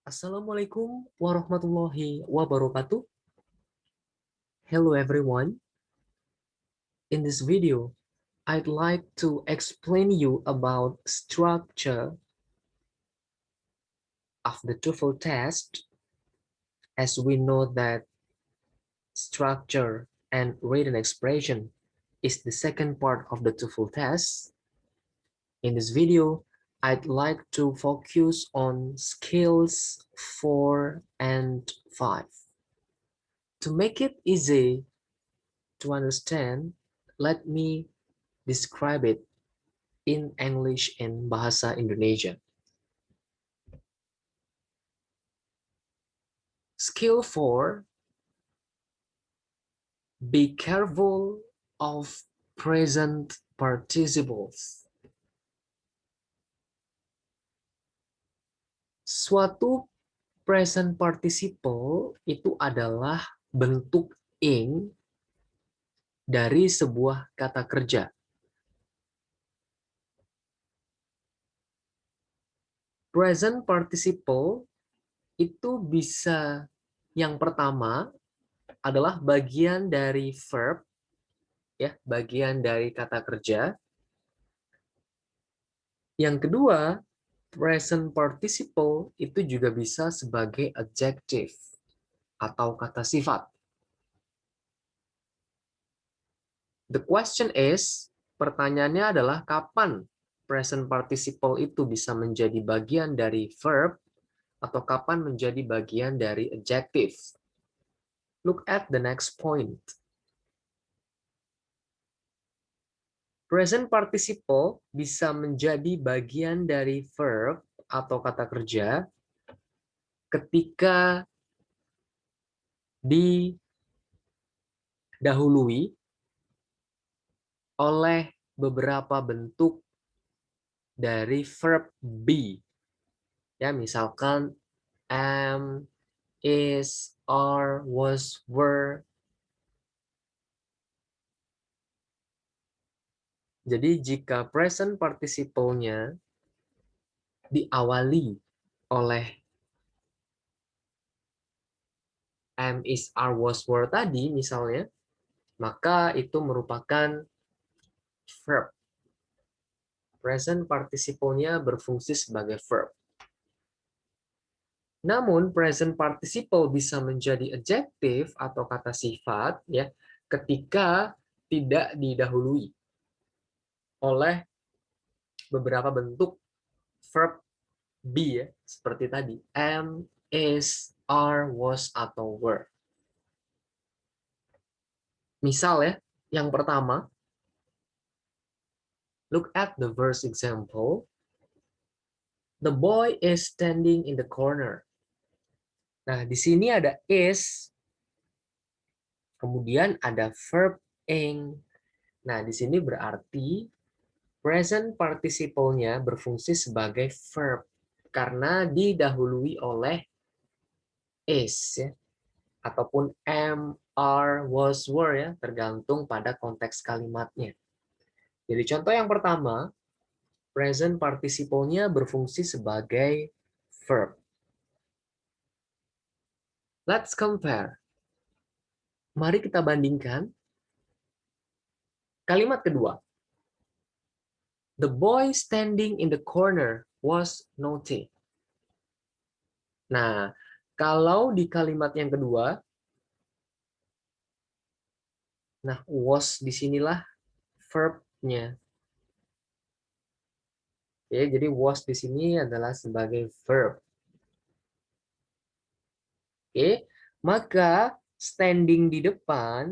Assalamualaikum warahmatullahi wabarakatuh. Hello everyone. In this video, I'd like to explain you about structure of the TOEFL test. As we know that structure and written expression is the second part of the TOEFL test. In this video, I'd like to focus on skills 4 and 5. To make it easy to understand, let me describe it in English and Bahasa Indonesia. Skill 4, be careful of present participles. Suatu present participle itu adalah bentuk ing dari sebuah kata kerja. Present participle itu bisa, yang pertama adalah bagian dari verb, ya, bagian dari kata kerja. Yang kedua, present participle itu juga bisa sebagai adjective atau kata sifat. The question is, pertanyaannya adalah kapan present participle itu bisa menjadi bagian dari verb atau kapan menjadi bagian dari adjective. Look at the next point. Present participle bisa menjadi bagian dari verb atau kata kerja ketika didahului oleh beberapa bentuk dari verb be. Ya, misalkan am, is, are, was, were. Jadi jika present participle-nya diawali oleh am, is, are, was, were tadi misalnya, maka itu merupakan verb. Present participle-nya berfungsi sebagai verb. Namun present participle bisa menjadi adjective atau kata sifat ya ketika tidak didahului oleh beberapa bentuk verb be ya, seperti tadi am, is, are, was atau were. Misal ya, yang pertama, look at the verse example. The boy is standing in the corner. Nah, di sini ada is, kemudian ada verb ing. Nah, di sini berarti present participle-nya berfungsi sebagai verb karena didahului oleh is ya, ataupun am, are, was, were ya, tergantung pada konteks kalimatnya. Jadi contoh yang pertama, present participle-nya berfungsi sebagai verb. Let's compare. Mari kita bandingkan kalimat kedua. The boy standing in the corner was naughty. Nah, kalau di kalimat yang kedua, nah was disinilah verb-nya. Oke, jadi was di sini adalah sebagai verb. Oke, maka standing di depan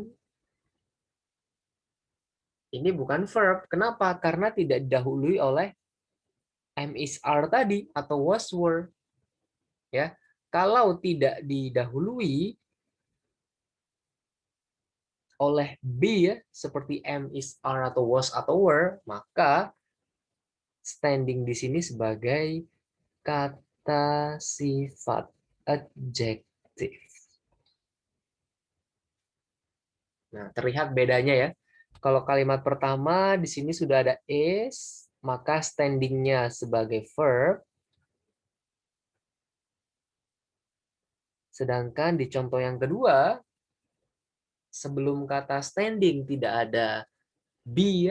ini bukan verb. Kenapa? Karena tidak didahului oleh am, is, are tadi atau was, were. Ya, kalau tidak didahului oleh be ya, seperti am, is, are atau was atau were, maka standing di sini sebagai kata sifat adjektif. Nah, terlihat bedanya ya. Kalau kalimat pertama di sini sudah ada is, maka standingnya sebagai verb. Sedangkan di contoh yang kedua, sebelum kata standing tidak ada be,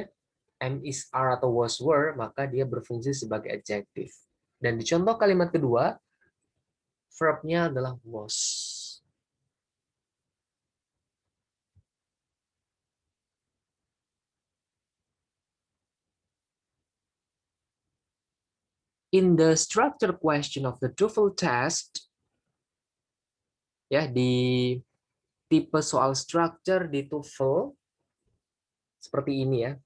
am, is, are, atau was, were, maka dia berfungsi sebagai adjektif. Dan di contoh kalimat kedua, verb-nya adalah was. In the structure question of the TOEFL test, ya di tipe soal structure di TOEFL seperti ini ya.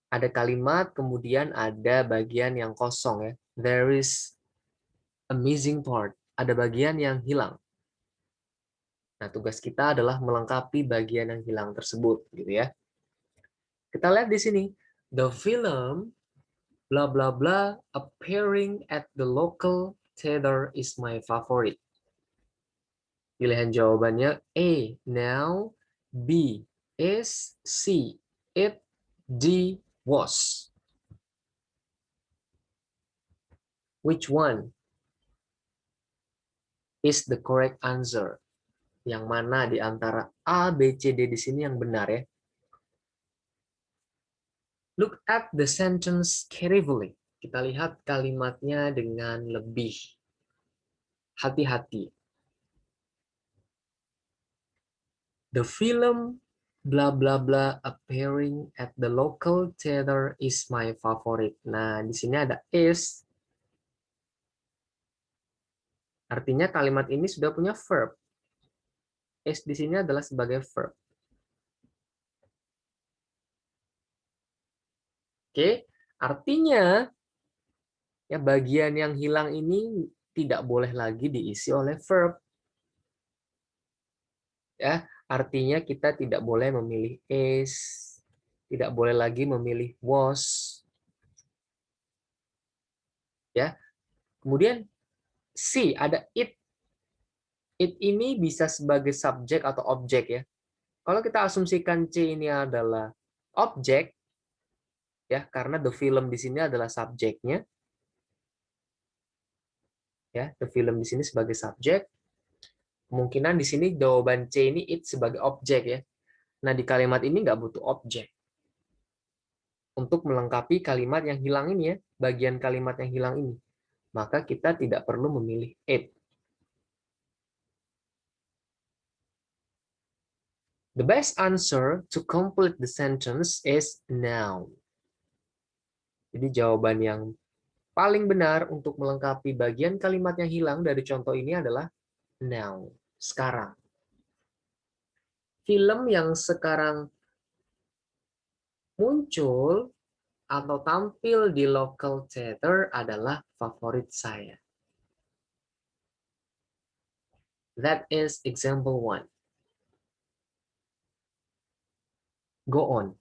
Ada kalimat, kemudian ada bagian yang kosong ya. There is a missing part. Ada bagian yang hilang. Nah, tugas kita adalah melengkapi bagian yang hilang tersebut, gitu ya. Kita lihat di sini, the film blah blah blah appearing at the local theater is my favorite. Pilihan jawabannya A, now, B, is, C, it, D, was. Which one is the correct answer? Yang mana di antara A, B, C, D di sini yang benar ya? Look at the sentence carefully. Kita lihat kalimatnya dengan lebih hati-hati. The film blah blah blah appearing at the local theater is my favorite. Nah, di sini ada is. Artinya kalimat ini sudah punya verb. Is di sini adalah sebagai verb. Oke, artinya ya bagian yang hilang ini tidak boleh lagi diisi oleh verb. Ya, artinya kita tidak boleh memilih is, tidak boleh lagi memilih was. Ya. Kemudian C ada it. It ini bisa sebagai subjek atau objek ya. Kalau kita asumsikan C ini adalah objek ya, karena the film di sini adalah subjeknya. Ya, the film di sini sebagai subjek. Kemungkinan di sini jawaban C ini it sebagai objek ya. Nah, di kalimat ini nggak butuh objek. Untuk melengkapi kalimat yang hilang ini ya, bagian kalimat yang hilang ini. Maka kita tidak perlu memilih it. The best answer to complete the sentence is now. Jadi jawaban yang paling benar untuk melengkapi bagian kalimat yang hilang dari contoh ini adalah now, sekarang. Film yang sekarang muncul atau tampil di local theater adalah favorit saya. That is example 1. Go on.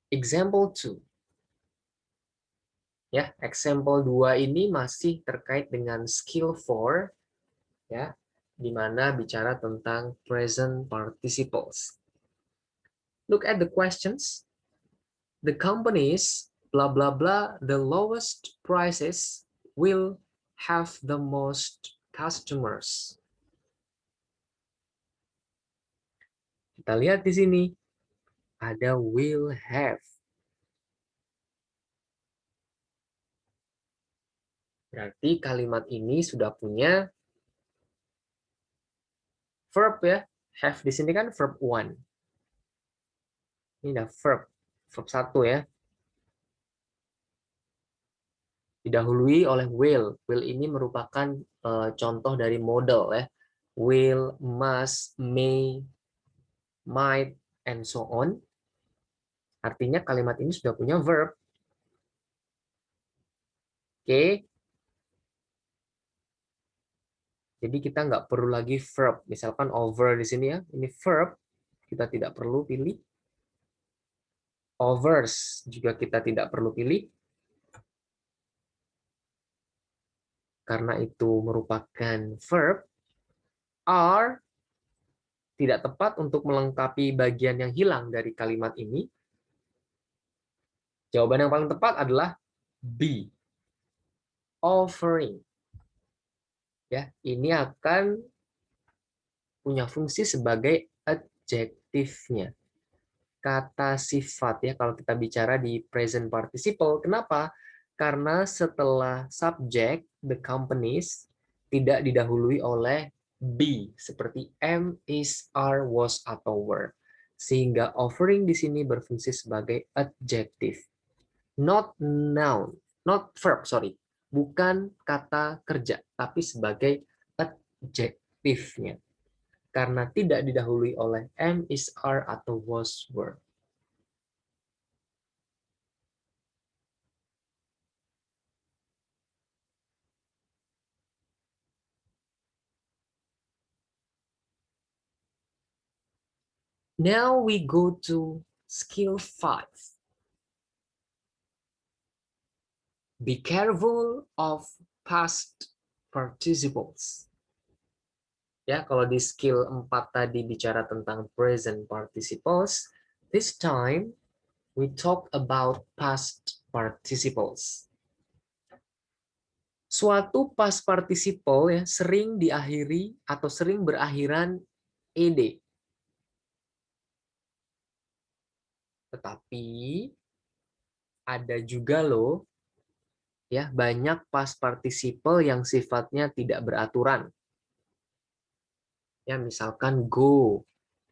Example 2. Ya, example 2 ini masih terkait dengan skill 4 ya, di mana bicara tentang present participles. Look at the questions. The companies blah blah blah the lowest prices will have the most customers. Kita lihat di sini ada will have. Berarti kalimat ini sudah punya verb ya. Have di sini kan verb 1. Ini ada verb 1 ya. Didahului oleh will. Will ini merupakan contoh dari model ya. Will, must, may, might, and so on. Artinya kalimat ini sudah punya verb. Oke. Jadi kita nggak perlu lagi verb. Misalkan over di sini ya. Ini verb. Kita tidak perlu pilih. Overs juga kita tidak perlu pilih. Karena itu merupakan verb. Are tidak tepat untuk melengkapi bagian yang hilang dari kalimat ini. Jawaban yang paling tepat adalah be. offering. Ya, ini akan punya fungsi sebagai adjektifnya. Kata sifat ya kalau kita bicara di present participle. Kenapa? Karena setelah subject, the companies tidak didahului oleh be seperti am, is, are, was atau were. Sehingga offering di sini berfungsi sebagai adjective. Not noun, not verb, sorry. Bukan kata kerja, tapi sebagai adjektifnya. Karena tidak didahului oleh am, is, are, atau was, were. Now we go to skill 5. Be careful of past participles. Ya, kalau di skill 4 tadi bicara tentang present participles, this time we talk about past participles. Suatu past participle ya sering diakhiri atau sering berakhiran ed. Tetapi ada juga loh ya banyak past participle yang sifatnya tidak beraturan. Ya misalkan go,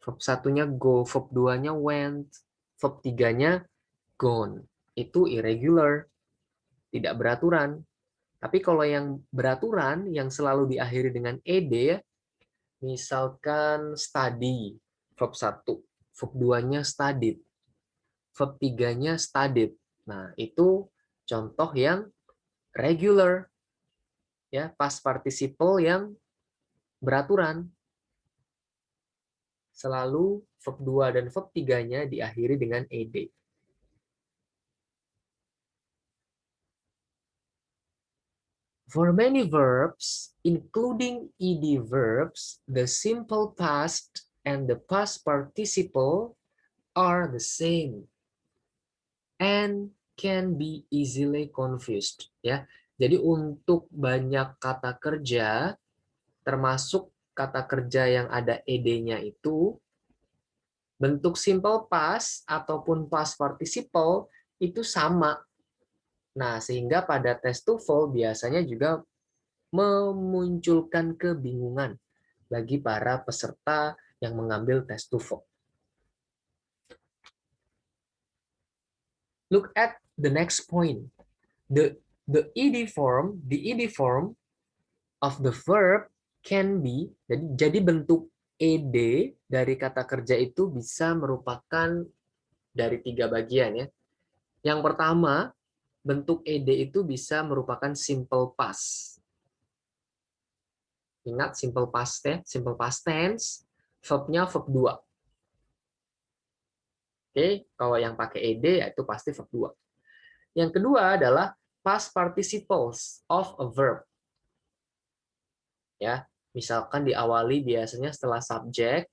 verb satunya go, verb 2-nya went, verb 3-nya gone. Itu irregular, tidak beraturan. Tapi kalau yang beraturan yang selalu diakhiri dengan ed ya, misalkan study, verb 1, verb 2-nya studied, verb 3-nya studied. Nah, itu contoh yang regular ya, past participle yang beraturan. Selalu verb 2 dan verb 3-nya diakhiri dengan ed. For many verbs, including ed verbs, the simple past and the past participle are the same and can be easily confused. Ya, jadi untuk banyak kata kerja, termasuk kata kerja yang ada ed-nya itu, bentuk simple past ataupun past participle itu sama. Nah, sehingga pada tes TOEFL biasanya juga memunculkan kebingungan bagi para peserta yang mengambil tes TOEFL. Look at the next point. The ed form of the verb can be, jadi bentuk ed dari kata kerja itu bisa merupakan dari 3 bagian ya. Yang pertama, bentuk ed itu bisa merupakan simple past. Ingat simple past ya, simple past tense, verb-nya verb 2. Oke, kalau yang pakai ed yaitu pasti verb 2. Yang kedua adalah past participles of a verb. Ya, misalkan diawali biasanya setelah subjek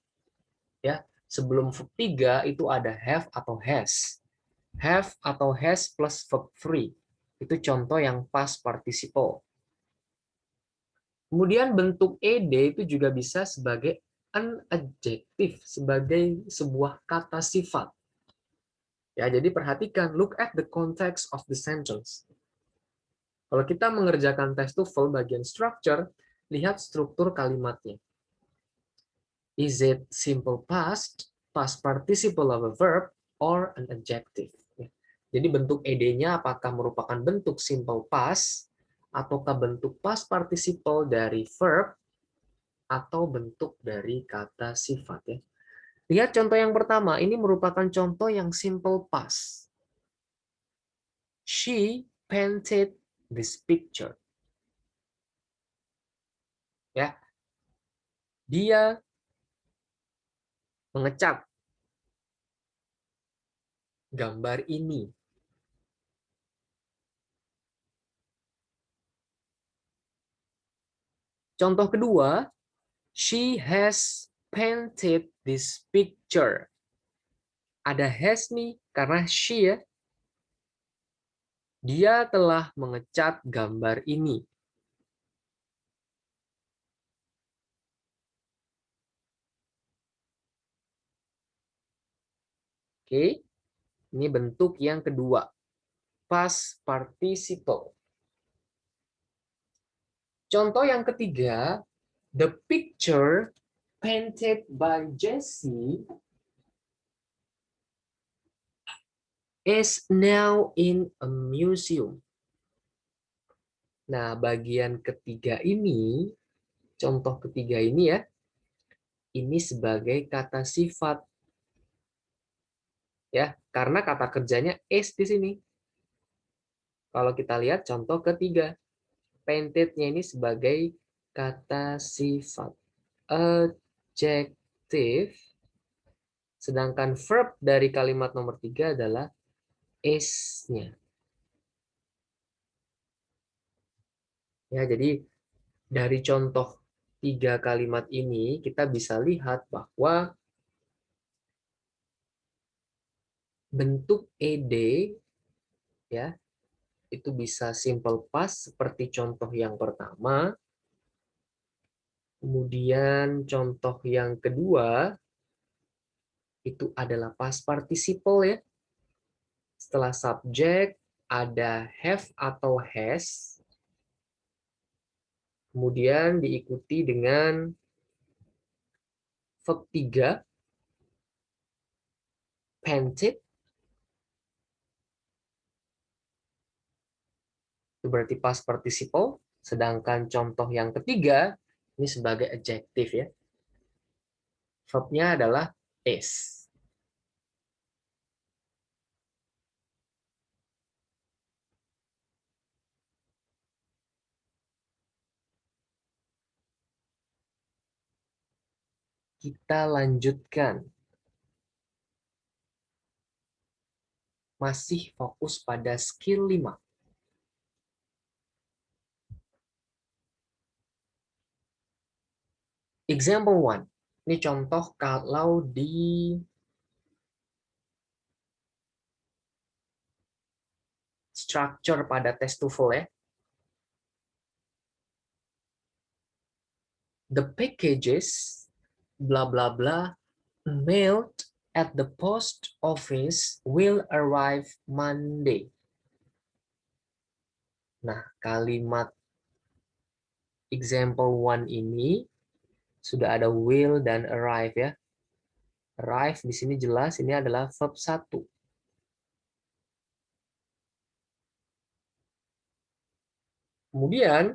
ya, sebelum verb 3 itu ada have atau has. Have atau has plus verb 3. Itu contoh yang past participle. Kemudian bentuk ed itu juga bisa sebagai an adjective, sebagai sebuah kata sifat. Ya, jadi perhatikan, look at the context of the sentence. Kalau kita mengerjakan tes TOEFL bagian structure, lihat struktur kalimatnya. Is it simple past, past participle of a verb, or an adjective? Jadi bentuk ed-nya apakah merupakan bentuk simple past, ataukah bentuk past participle dari verb, atau bentuk dari kata sifat ya. Lihat contoh yang pertama, ini merupakan contoh yang simple past. She painted this picture. Ya. Dia mengecat gambar ini. Contoh kedua, she has painted this picture. Ada has nih, karena she ya. Dia telah mengecat gambar ini. Oke, ini bentuk yang kedua. Past participle. Contoh yang ketiga, the picture painted by Jesse is now in a museum. Nah, bagian ketiga ini, contoh ketiga ini ya, ini sebagai kata sifat. Ya, karena kata kerjanya is di sini. Kalau kita lihat contoh ketiga, painted-nya ini sebagai kata sifat. Adjective, sedangkan verb dari kalimat nomor 3 adalah is-nya. Ya, jadi dari contoh 3 kalimat ini kita bisa lihat bahwa bentuk ed ya itu bisa simple past seperti contoh yang pertama. Kemudian contoh yang kedua itu adalah past participle ya. Setelah subjek ada have atau has. Kemudian diikuti dengan verb 3 painted. Itu berarti past participle. Sedangkan contoh yang ketiga ini sebagai adjective ya. Verb-nya adalah is. Kita lanjutkan. Masih fokus pada skill 5. Example 1. Ini contoh kalau di structure pada tes TOEFL ya. The packages bla bla bla mailed at the post office will arrive Monday. Nah, kalimat example 1 ini sudah ada will dan arrive ya. Arrive di sini jelas ini adalah verb 1. Kemudian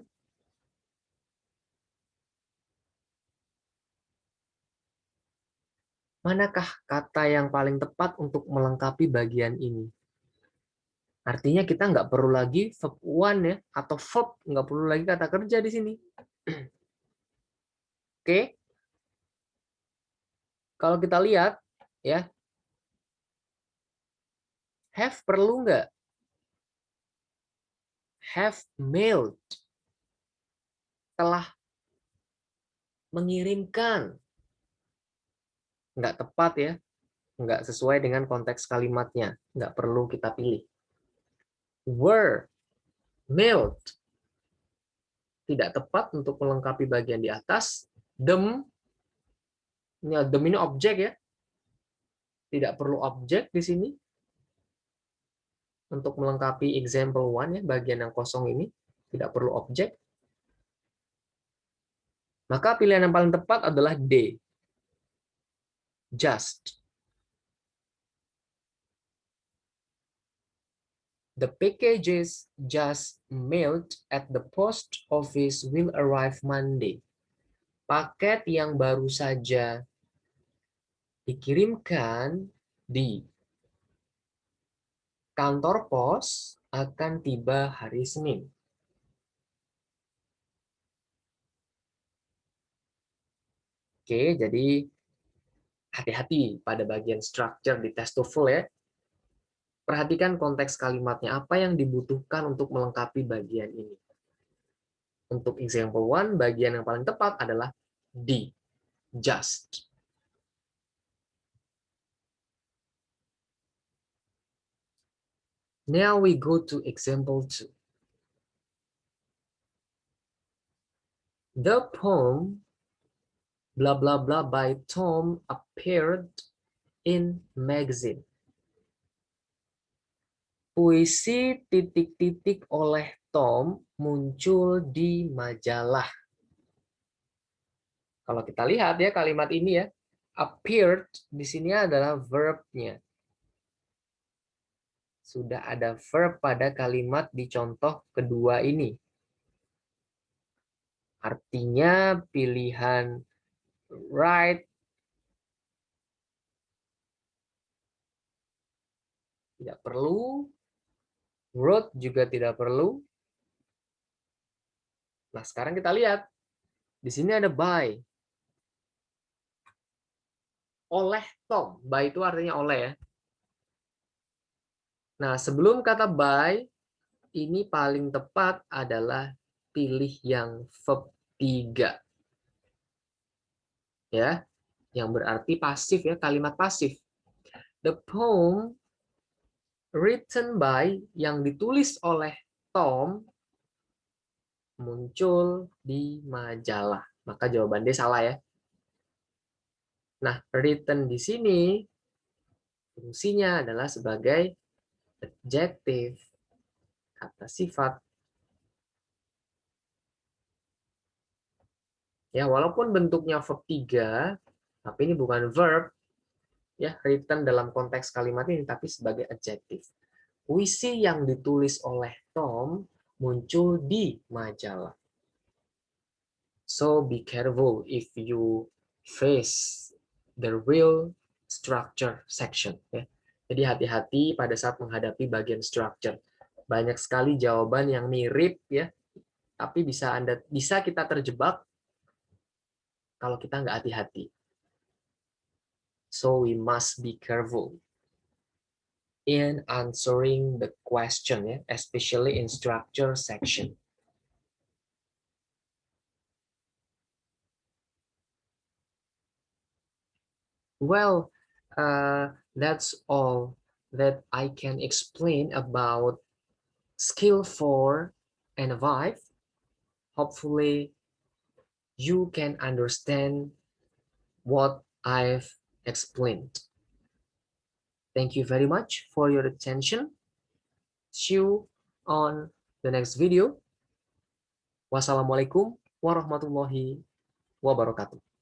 manakah kata yang paling tepat untuk melengkapi bagian ini? Artinya kita nggak perlu lagi verb one ya, atau verb, nggak perlu lagi kata kerja di sini. Oke, kalau kita lihat ya, have perlu nggak? Have mailed, telah mengirimkan. Nggak tepat ya, nggak sesuai dengan konteks kalimatnya, nggak perlu kita pilih. Were mailed, tidak tepat untuk melengkapi bagian di atas. Them, them ini objek ya, tidak perlu objek di sini untuk melengkapi example one ya, bagian yang kosong ini tidak perlu objek. Maka pilihan yang paling tepat adalah D. Just. The packages just mailed at the post office will arrive Monday. Paket yang baru saja dikirimkan di kantor pos akan tiba hari Senin. Oke, jadi hati-hati pada bagian structure di tes TOEFL ya. Perhatikan konteks kalimatnya, apa yang dibutuhkan untuk melengkapi bagian ini. Untuk example one, bagian yang paling tepat adalah D, just. Now we go to example 2. The poem blah blah blah by Tom appeared in magazine. Puisi titik-titik oleh Tom muncul di majalah. Kalau kita lihat ya kalimat ini ya, appeared di sini adalah verb-nya. Sudah ada verb pada kalimat di contoh kedua ini. Artinya pilihan write tidak perlu, wrote juga tidak perlu. Nah, sekarang kita lihat. Di sini ada by. Oleh Tom. By itu artinya oleh ya. Nah, sebelum kata by, ini paling tepat adalah pilih yang verb 3. Ya, yang berarti pasif ya, kalimat pasif. The poem written by yang ditulis oleh Tom muncul di majalah. Maka jawaban dia salah ya. Nah, written di sini fungsinya adalah sebagai adjektif, kata sifat. Ya, walaupun bentuknya verb 3, tapi ini bukan verb ya, written dalam konteks kalimat ini tapi sebagai adjektif. Puisi yang ditulis oleh Tom muncul di majalah. So be careful if you face the real structure section. Ya. Jadi hati-hati pada saat menghadapi bagian structure. Banyak sekali jawaban yang mirip ya, tapi bisa kita terjebak kalau kita nggak hati-hati. So we must be careful in answering the question, ya, especially in structure section. Well, that's all that I can explain about skill 4 and 5. Hopefully, you can understand what I've explained. Thank you very much for your attention. See you on the next video. Wassalamualaikum warahmatullahi wabarakatuh.